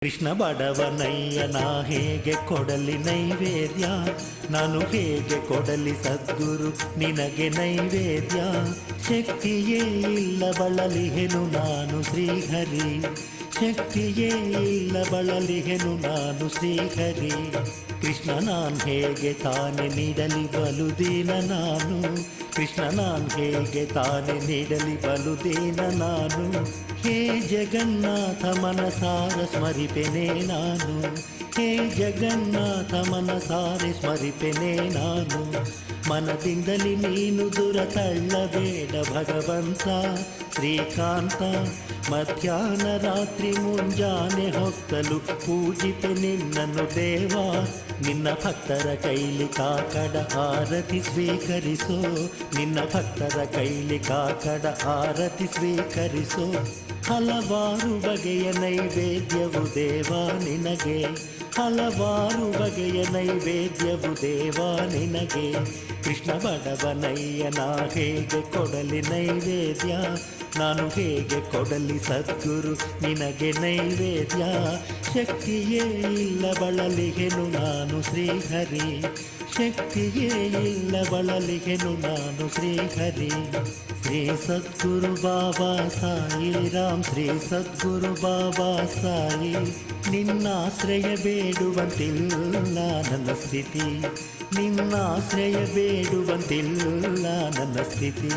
ಕೃಷ್ಣ ಬಡವನಯ್ಯನ ಹೇಗೆ ಕೊಡಲಿ ನೈವೇದ್ಯ, ನಾನು ಹೇಗೆ ಕೊಡಲಿ ಸದ್ಗುರು ನಿನಗೆ ನೈವೇದ್ಯ. ಶಕ್ತಿಯೇ ಇಲ್ಲ ಬಳಲಿಹೆನು ನಾನು ಶ್ರೀಹರಿ, ಶಕ್ತಿಯೇ ಇಲ್ಲ ಬಳಲಿಹೆನು ನಾನು ಶ್ರೀಹರಿ. ಕೃಷ್ಣ ನಾನ್ ಹೇಗೆ ತಾನೆ ನೀಡಲಿ ಬಲುದೀನ ನಾನು, ಕೃಷ್ಣ ನಾನ್ ಹೇಗೆ ತಾನೆ ನೀಡಲಿ ಬಲುದೀನ ನಾನು. ಹೇ ಜಗನ್ನಾಥ ಮನಸಾರ ಸ್ಮರಿಪೆನೆ ನಾನು, ಹೇ ಜಗನ್ನಾಥ ಮನಸಾರೆ ಸ್ಮರಿಪೆನೆ ನಾನು. ಮನದಿಂದಲಿ ನೀನು ದೂರ ತಳ್ಳಬೇಡ ಭಗವಂತ ಶ್ರೀಕಾಂತ. ಮಧ್ಯಾಹ್ನ ರಾತ್ರಿ ಮುಂಜಾನೆ ಹೊತ್ತಲು ಪೂಜಿಪೆ ನಿನ್ನನ್ನು ದೇವ. ನಿನ್ನ ಭಕ್ತರ ಕೈಲಿ ಕಾಕಡ ಆರತಿ ಸ್ವೀಕರಿಸೋ, ನಿನ್ನ ಭಕ್ತರ ಕೈಲಿ ಕಾಕಡ ಆರತಿ ಸ್ವೀಕರಿಸೋ. ಹಲವಾರು ಬಗೆಯ ನೈವೇದ್ಯವು ದೇವ ನಿನಗೆ, ಹಲವಾರು ಬಗೆಯ ನೈವೇದ್ಯವು ದೇವ ನಿನಗೆ. ಕೃಷ್ಣ ಬಡವನಯ್ಯನ ಹೇಗೆ ಕೊಡಲಿ ನೈವೇದ್ಯ, ನಾನು ಹೇಗೆ ಕೊಡಲಿ ಸದ್ಗುರು ನಿನಗೆ ನೈವೇದ್ಯ. ಶಕ್ತಿಯೇ ಇಲ್ಲ ಬಳಲಿಹೆನು ನಾನು ಶ್ರೀಹರಿ, ಶಕ್ತಿಯೇ ಇಲ್ಲ ಬಳಲಿಹೆನು ನಾನು ಶ್ರೀಹರಿ. ಶ್ರೀ ಸದ್ಗುರು ಬಾಬಾ ಸಾಯಿ ರಾಮ್, ಶ್ರೀ ಸದ್ಗುರು ಬಾಬಾ ಸಾಯಿ. ನಿನ್ನಾಶ್ರಯ ಬೇಡುವಂತಿಲ್ಲ ನನ್ನ ಸ್ಥಿತಿ, ನಿನ್ನಾಶ್ರಯ ಬೇಡುವಂತಿಲ್ಲ ನನ್ನ ಸ್ಥಿತಿ.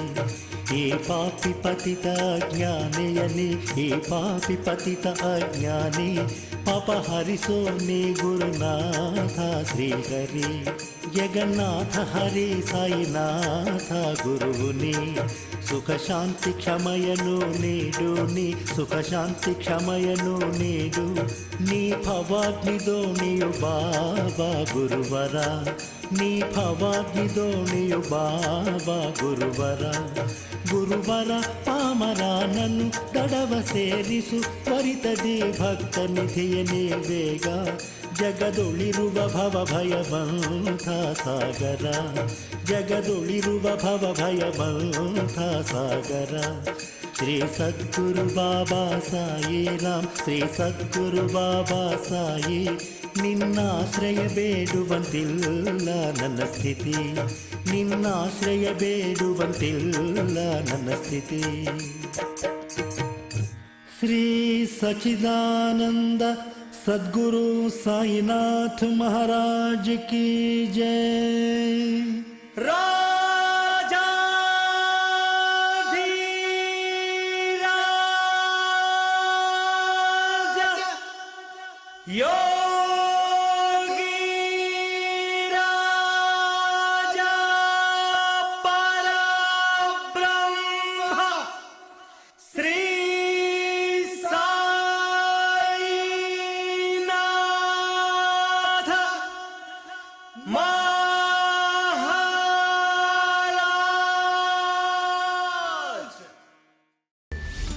ಈ ಪಾಪಿ ಪತಿತ ಅಜ್ಞಾನಿಯಲಿ, ಈ ಪಾಪಿ ಪತಿತ ಅಜ್ಞಾನಿ. ಪಾಪ ಹರಿಸೋ ನೀ ಗುರುನಾಥ ಶ್ರೀಹರಿ. ಜಗನ್ನಾಥ ಹರಿ ಸಾಯಿನಾಥ ಗುರು ನೀ. ಸುಖ ಶಾಂತಿ ಕ್ಷಮಯನು ನೀಡು ನೀ, ಸುಖ ಶಾಂತಿ ಕ್ಷಮಯನು ನೀಡು ನೀ. ಭವಾಗ್ನಿ ದೋಣಿಯು ಬಾಬಾ ಗುರುವರ, ನೀ ಭವಾಗ್ನಿ ದೋಣಿಯು ಬಾಬಾ ಗುರುವರ. ಗುರುವರ ಪಾಮರನನ್ನು ದಡವ ಸೇರಿಸು, ತ್ವರಿತದಿ ಭಕ್ತ ನಿಧಿಯನೇ ಬೇಗ. ಜಗದೊಳಿರುವ ಭವ ಭಯವಂತ ಸಾಗರ, ಜಗದೊಳಿರುವ ಭವ ಭಯವಂತ ಸಾಗರ. ಶ್ರೀ ಸದ್ಗುರು ಬಾಬಾ ಸಾಯಿ ರಾಮ್, ಶ್ರೀ ಸದ್ಗುರು ಬಾಬಾ ಸಾಯಿ. ನಿನ್ನಾಶ್ರಯ ಬೇಡುವಂತಿಲ್ಲ ನನ್ನ ಸ್ಥಿತಿ, ನಿನ್ನಾಶ್ರಯ ಬೇಡುವಂತಿಲ್ಲ ನನ್ನ ಸ್ಥಿತಿ. ಶ್ರೀ ಸಚ್ಚಿದಾನಂದ सद्गुरु साईनाथ महाराज की जय। राजाधिराज योगी राजा परब्रह्म श्री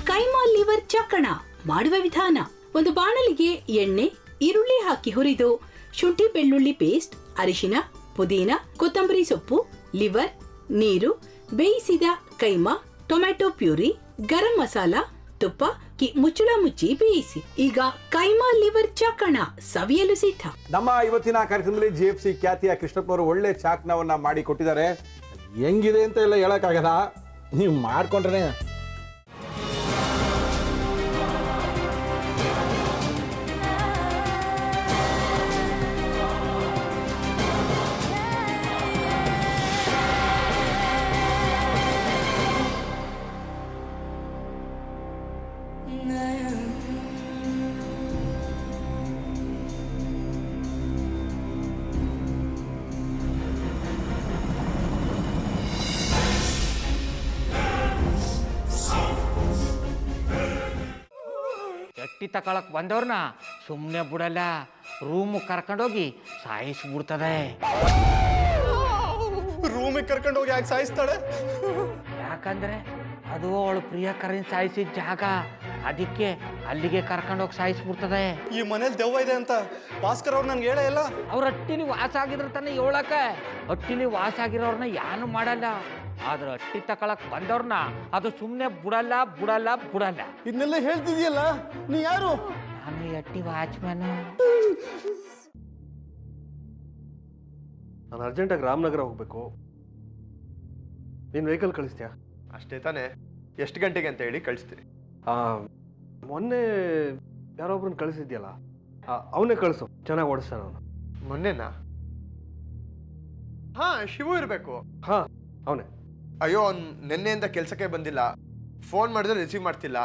ಕೈಮಾ ಲಿವರ್ ಚಕ್ಕಣ ಮಾಡುವ ವಿಧಾನ. ಒಂದು ಬಾಣಲಿಗೆ ಎಣ್ಣೆ, ಈರುಳ್ಳಿ ಹಾಕಿ ಹುರಿದು ಶುಂಠಿ ಬೆಳ್ಳುಳ್ಳಿ ಪೇಸ್ಟ್, ಅರಿಶಿನ, ಪುದೀನ, ಕೊತ್ತಂಬರಿ ಸೊಪ್ಪು, ಲಿವರ್, ನೀರು, ಬೇಯಿಸಿದ ಕೈಮಾ, ಟೊಮ್ಯಾಟೊ ಪ್ಯೂರಿ, ಗರಂ ಮಸಾಲ, ತುಪ್ಪ ಮುಚ್ಚಳ ಮುಚ್ಚಿ ಬೇಯಿಸಿ. ಈಗ ಕೈಮಾ ಲಿವರ್ ಚಾಕಣ ಸವಿಯಲು ಸಿದ್ಧ. ನಮ್ಮ ಇವತ್ತಿನ ಕಾರ್ಯಕ್ರಮದಲ್ಲಿ GFC ಖ್ಯಾತಿಯ ಕೃಷ್ಣಪ್ಪನವರು ಒಳ್ಳೆ ಚಾಕ್ನವನ್ನ ಮಾಡಿ ಕೊಟ್ಟಿದ್ದಾರೆ. ಹೆಂಗಿದೆ ಅಂತ ಎಲ್ಲ ಹೇಳಕ್ಕಾಗಲ್ಲ, ನೀವು ಮಾಡ್ಕೊಂಡ್ರೆ. ಎಟ್ಟಿ ತಕೊಳಕ್ ಬಂದವ್ರನ್ನ ಸುಮ್ಮನೆ ಬಿಡಲ್ಲ, ರೂಮ್ ಕರ್ಕೊಂಡೋಗಿ ಸಾಯಿಸ್ಬಿಡ್ತದೆ. ರೂಮಿಗೆ ಕರ್ಕೊಂಡೋಗಿ ಯಾಕೆ ಸಾಯಿಸ್ತಾಳೆ? ಯಾಕಂದ್ರೆ ಅದು ಅವಳು ಪ್ರಿಯಕರನ್ ಸಾಯಿಸಿದ ಜಾಗ, ಅದಕ್ಕೆ ಅಲ್ಲಿಗೆ ಕರ್ಕೊಂಡೋಗಿ ಸಾಯಿಸ್ಬಿಡ್ತದೆ. ಈ ಮನೇಲಿ ದೆವ್ವ ಇದೆ ಅಂತ ಭಾಸ್ಕರ್ ಅವ್ರು ನನ್ಗೆ ಹೇಳೇ ಇಲ್ಲ. ಅವ್ರ ಹಟ್ಟಿಲಿ ವಾಸ ಆಗಿದ್ರ ತಾನೆ ಹೇಳಕ. ಹಟ್ಟಿಲಿ ವಾಸ ಆಗಿರೋರ್ನ ಯಾನು ಮಾಡಲ್ಲ, ಆದ್ರೆ ಅಟ್ಟಿ ತಕೊಳಕ್ ಬಂದವ್ರನ್ನ ಅದು ಸುಮ್ಮನೆ ಬಿಡಲ್ಲ ಬಿಡಲ್ಲ ಬಿಡಲ್ಲ. ಇದನ್ನೆಲ್ಲ ಹೇಳ್ತಿದ್ಯಲ್ಲ, ನೀ ಯಾರು? ನಾನು ಎಟ್ಟಿ ವಾಚ್ಮ್ಯಾನು. ನಾನು ಅರ್ಜೆಂಟಾಗಿ ರಾಮನಗರ ಹೋಗ್ಬೇಕು. ನೀನು ವೆಹಿಕಲ್ ಕಳಿಸ್ತೀಯಾ? ಅಷ್ಟೇ ತಾನೇ, ಎಷ್ಟು ಗಂಟೆಗೆ ಅಂತ ಹೇಳಿ ಕಳಿಸ್ತೀರಿ. ಮೊನ್ನೆ ಯಾರೊಬ್ರನ್ನ ಕಳಿಸಿದ್ಯಲ್ಲ, ಅವನೇ ಕಳಿಸು, ಚೆನ್ನಾಗಿ ಓಡಿಸ್ತಾನೆ ಅವನು. ಮೊನ್ನೆನಾ? ಹಾ, ಶಿವು ಇರಬೇಕು. ಹಾಂ, ಅವನೇ. ಅಯ್ಯೋ, ಅವ್ನು ನಿನ್ನೆಯಿಂದ ಕೆಲಸಕ್ಕೆ ಬಂದಿಲ್ಲ. ಫೋನ್ ಮಾಡಿದ್ರೆ ರಿಸೀವ್ ಮಾಡ್ತಿಲ್ಲ.